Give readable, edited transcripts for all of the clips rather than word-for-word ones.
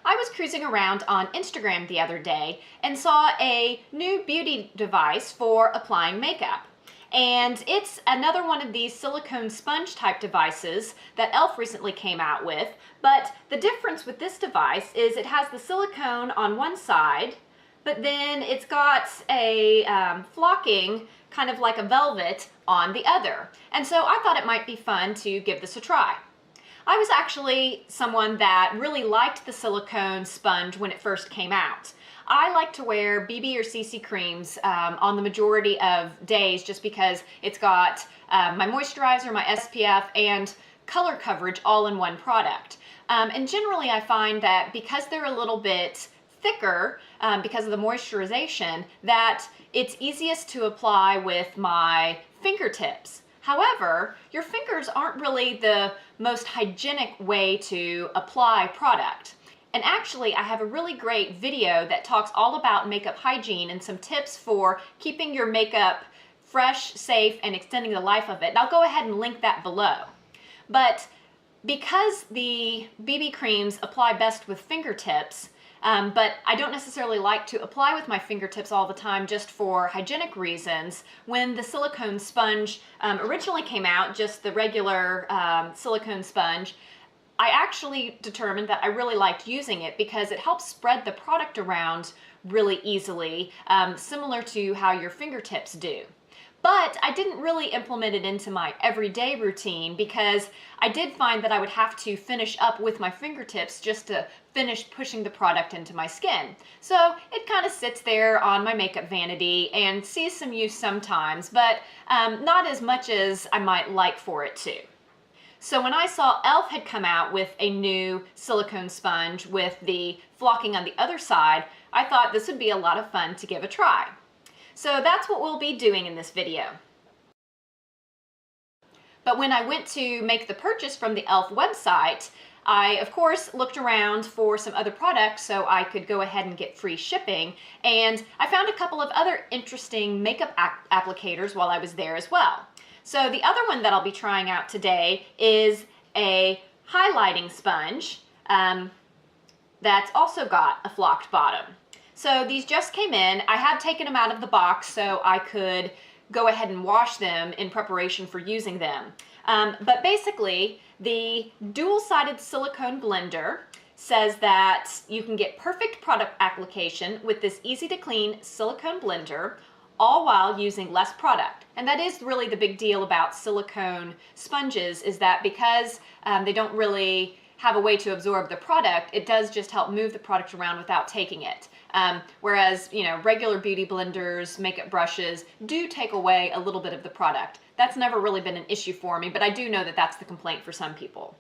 I was cruising around on Instagram the other day and saw a new beauty device for applying makeup. And it's another one of these silicone sponge type devices that e.l.f. recently came out with. But the difference with this device is it has the silicone on one side, but then it's got a flocking, kind of like a velvet, on the other. And so I thought it might be fun to give this a try. I was actually someone that really liked the silicone sponge when it first came out. I like to wear BB or CC creams on the majority of days just because it's got my moisturizer, my SPF, and color coverage all in one product. And generally I find that because they're a little bit thicker because of the moisturization, that it's easiest to apply with my fingertips. However, your fingers aren't really the most hygienic way to apply product. And actually, I have a really great video that talks all about makeup hygiene and some tips for keeping your makeup fresh, safe, and extending the life of it. And I'll go ahead and link that below. But because the BB creams apply best with fingertips, but I don't necessarily like to apply with my fingertips all the time just for hygienic reasons. When the silicone sponge originally came out, just the regular silicone sponge, I actually determined that I really liked using it because it helps spread the product around really easily, similar to how your fingertips do. But I didn't really implement it into my everyday routine because I did find that I would have to finish up with my fingertips just to finish pushing the product into my skin. So it kind of sits there on my makeup vanity and sees some use sometimes, but not as much as I might like for it to. So when I saw e.l.f. had come out with a new silicone sponge with the flocking on the other side, I thought this would be a lot of fun to give a try. So that's what we'll be doing in this video. But when I went to make the purchase from the e.l.f. website, I of course looked around for some other products so I could go ahead and get free shipping, and I found a couple of other interesting makeup applicators while I was there as well. So the other one that I'll be trying out today is a highlighting sponge that's also got a flocked bottom. So these just came in. I had taken them out of the box so I could go ahead and wash them in preparation for using them. But basically, the dual-sided silicone blender says that you can get perfect product application with this easy-to-clean silicone blender, all while using less product. And that is really the big deal about silicone sponges, is that because they don't really have a way to absorb the product, it does just help move the product around without taking it. Whereas, you know, regular beauty blenders, makeup brushes do take away a little bit of the product. That's never really been an issue for me, but I do know that that's the complaint for some people.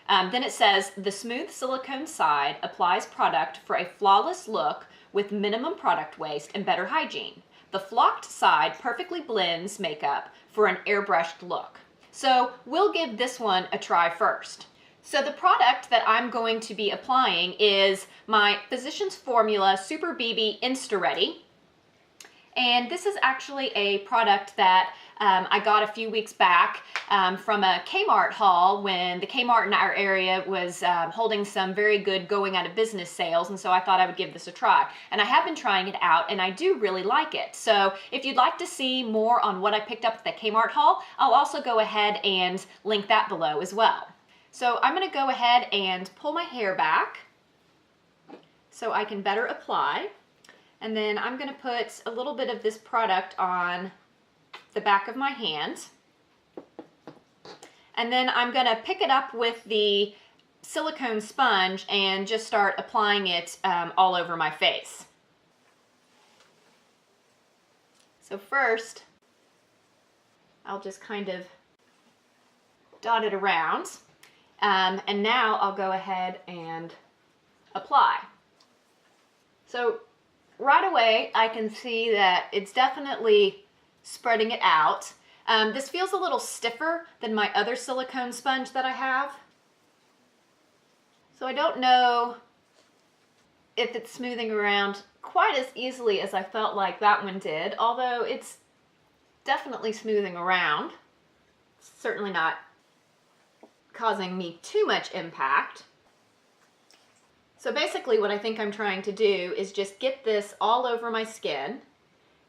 Then it says, the smooth silicone side applies product for a flawless look with minimum product waste and better hygiene. The flocked side perfectly blends makeup for an airbrushed look. So we'll give this one a try first. So the product that I'm going to be applying is my Physicians Formula Super BB InstaReady. And this is actually a product that I got a few weeks back from a Kmart haul when the Kmart in our area was holding some very good going out of business sales, and so I thought I would give this a try. And I have been trying it out and I do really like it. So if you'd like to see more on what I picked up at the Kmart haul, I'll also go ahead and link that below as well. So I'm going to go ahead and pull my hair back so I can better apply. And then I'm going to put a little bit of this product on the back of my hand. And then I'm going to pick it up with the silicone sponge and just start applying it all over my face. So first, I'll just kind of dot it around. And now I'll go ahead and apply. So right away I can see that it's definitely spreading it out. This feels a little stiffer than my other silicone sponge that I have. So I don't know if it's smoothing around quite as easily as I felt like that one did, although it's definitely smoothing around. It's certainly not causing me too much impact. So basically what I think I'm trying to do is just get this all over my skin,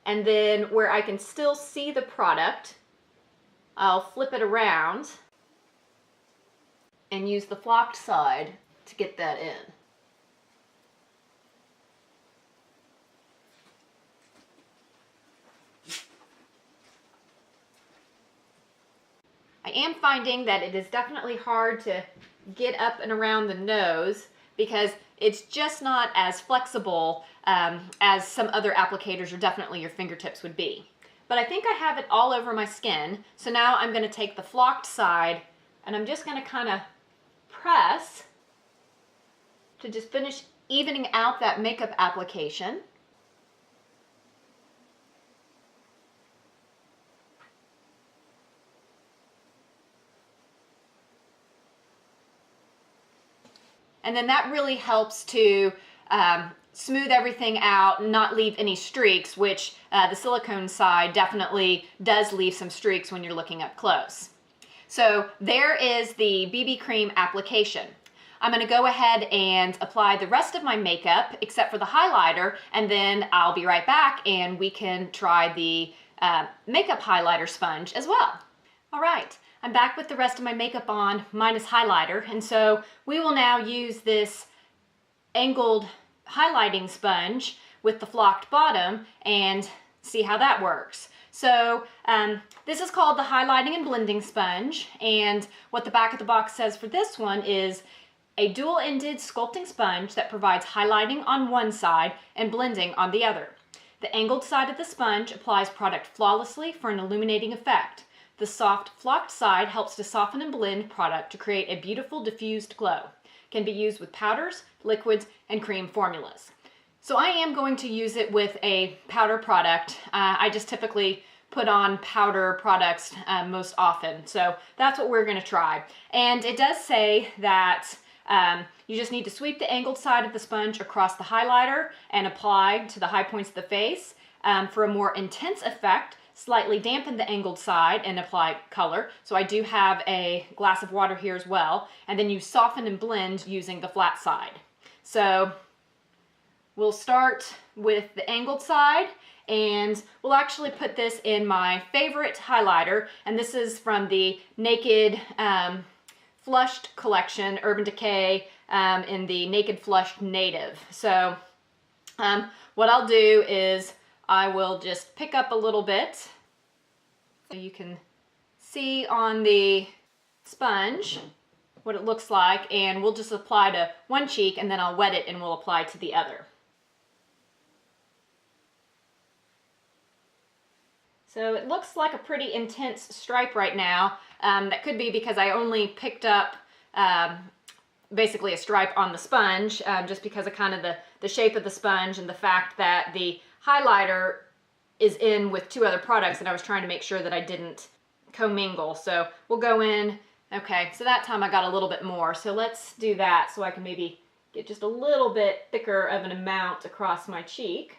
and then where I can still see the product, I'll flip it around and use the flocked side to get that in. I am finding that it is definitely hard to get up and around the nose because it's just not as flexible as some other applicators or definitely your fingertips would be. But I think I have it all over my skin, so now I'm going to take the flocked side and I'm just going to kind of press to just finish evening out that makeup application. And then that really helps to smooth everything out and not leave any streaks, which the silicone side definitely does leave some streaks when you're looking up close. So there is the BB cream application. I'm going to go ahead and apply the rest of my makeup except for the highlighter, and then I'll be right back and we can try the makeup highlighter sponge as well. All right. I'm back with the rest of my makeup on minus highlighter, and so we will now use this angled highlighting sponge with the flocked bottom and see how that works. So this is called the highlighting and blending sponge, and what the back of the box says for this one is a dual-ended sculpting sponge that provides highlighting on one side and blending on the other. The angled side of the sponge applies product flawlessly for an illuminating effect. The soft flocked side helps to soften and blend product to create a beautiful diffused glow. Can be used with powders, liquids, and cream formulas. So I am going to use it with a powder product. I just typically put on powder products most often. So that's what we're going to try. And it does say that you just need to sweep the angled side of the sponge across the highlighter and apply to the high points of the face. For a more intense effect, slightly dampen the angled side and apply color. So I do have a glass of water here as well. And then you soften and blend using the flat side. So we'll start with the angled side, and we'll actually put this in my favorite highlighter. And this is from the Naked Flushed collection, Urban Decay, in the Naked Flushed Native. So what I'll do is I will just pick up a little bit. You can see on the sponge what it looks like, and we'll just apply to one cheek and then I'll wet it and we'll apply to the other. So it looks like a pretty intense stripe right now. That could be because I only picked up basically a stripe on the sponge just because of kind of the shape of the sponge and the fact that the highlighter is in with two other products and I was trying to make sure that I didn't commingle. So we'll go in. Okay, so that time I got a little bit more. So let's do that so I can maybe get just a little bit thicker of an amount across my cheek.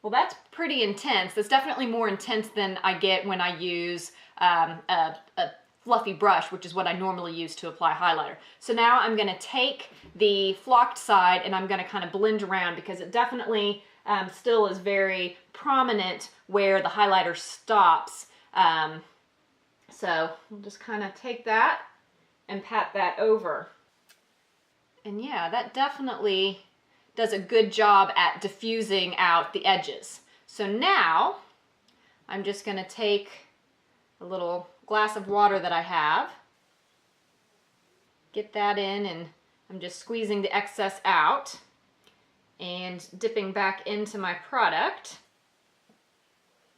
Well, that's pretty intense. That's definitely more intense than I get when I use a fluffy brush, which is what I normally use to apply highlighter. So now I'm going to take the flocked side and I'm going to kind of blend around because it definitely still is very prominent where the highlighter stops. So we'll just kind of take that and pat that over. And yeah, that definitely does a good job at diffusing out the edges. So now I'm just going to take a little glass of water that I have, get that in, and I'm just squeezing the excess out and dipping back into my product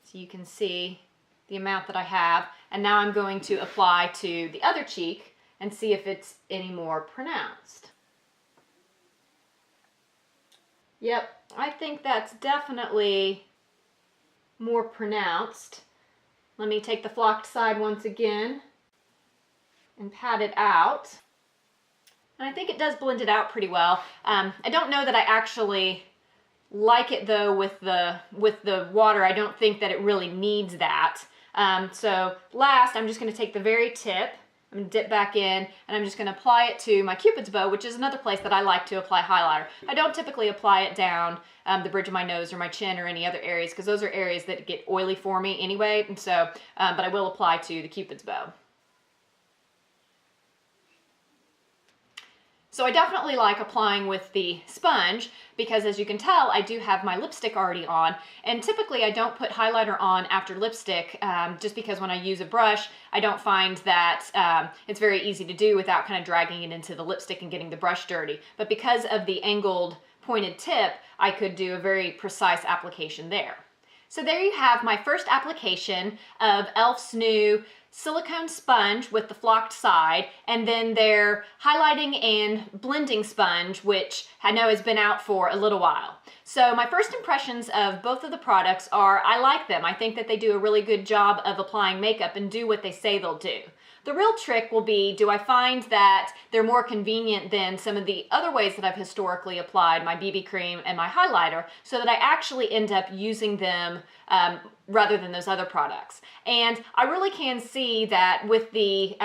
so you can see the amount that I have. And now I'm going to apply to the other cheek and see if it's any more pronounced. Yep, I think that's definitely more pronounced. Let me take the flocked side once again and pat it out. And I think it does blend it out pretty well. I don't know that I actually like it though with the water. I don't think that it really needs that. So last, I'm just going to take the very tip I'm going to dip back in, and I'm just going to apply it to my Cupid's bow, which is another place that I like to apply highlighter. I don't typically apply it down the bridge of my nose or my chin or any other areas, because those are areas that get oily for me anyway, and so, but I will apply to the Cupid's bow. So I definitely like applying with the sponge because, as you can tell, I do have my lipstick already on, and typically I don't put highlighter on after lipstick just because when I use a brush I don't find that it's very easy to do without kind of dragging it into the lipstick and getting the brush dirty. But because of the angled pointed tip, I could do a very precise application there. So there you have my first application of e.l.f.'s new silicone sponge with the flocked side, and then their highlighting and blending sponge, which I know has been out for a little while. So my first impressions of both of the products are I like them. I think that they do a really good job of applying makeup and do what they say they'll do. The real trick will be, do I find that they're more convenient than some of the other ways that I've historically applied my BB cream and my highlighter, so that I actually end up using them rather than those other products. And I really can see that with the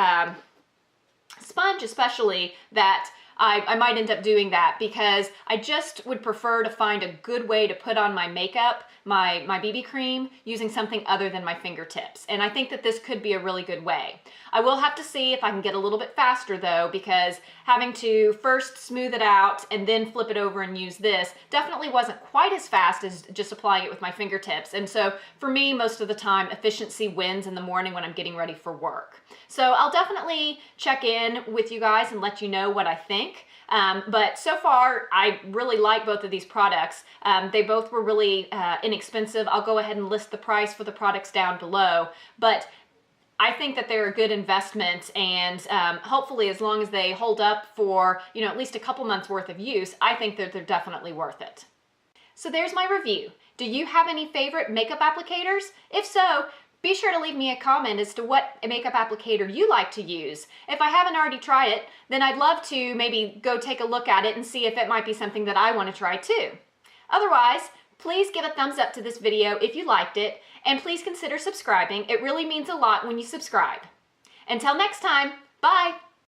sponge especially, that I might end up doing that, because I just would prefer to find a good way to put on my makeup, my BB cream, using something other than my fingertips. And I think that this could be a really good way. I will have to see if I can get a little bit faster though, because having to first smooth it out and then flip it over and use this definitely wasn't quite as fast as just applying it with my fingertips. And so for me, most of the time, efficiency wins in the morning when I'm getting ready for work. So I'll definitely check in with you guys and let you know what I think. But so far, I really like both of these products. They both were really inexpensive. I'll go ahead and list the price for the products down below. But I think that they're a good investment, and hopefully as long as they hold up for, at least a couple months worth of use, I think that they're definitely worth it. So there's my review. Do you have any favorite makeup applicators? If so, be sure to leave me a comment as to what makeup applicator you like to use. If I haven't already tried it, then I'd love to maybe go take a look at it and see if it might be something that I want to try too. Otherwise, please give a thumbs up to this video if you liked it, and please consider subscribing. It really means a lot when you subscribe. Until next time, bye!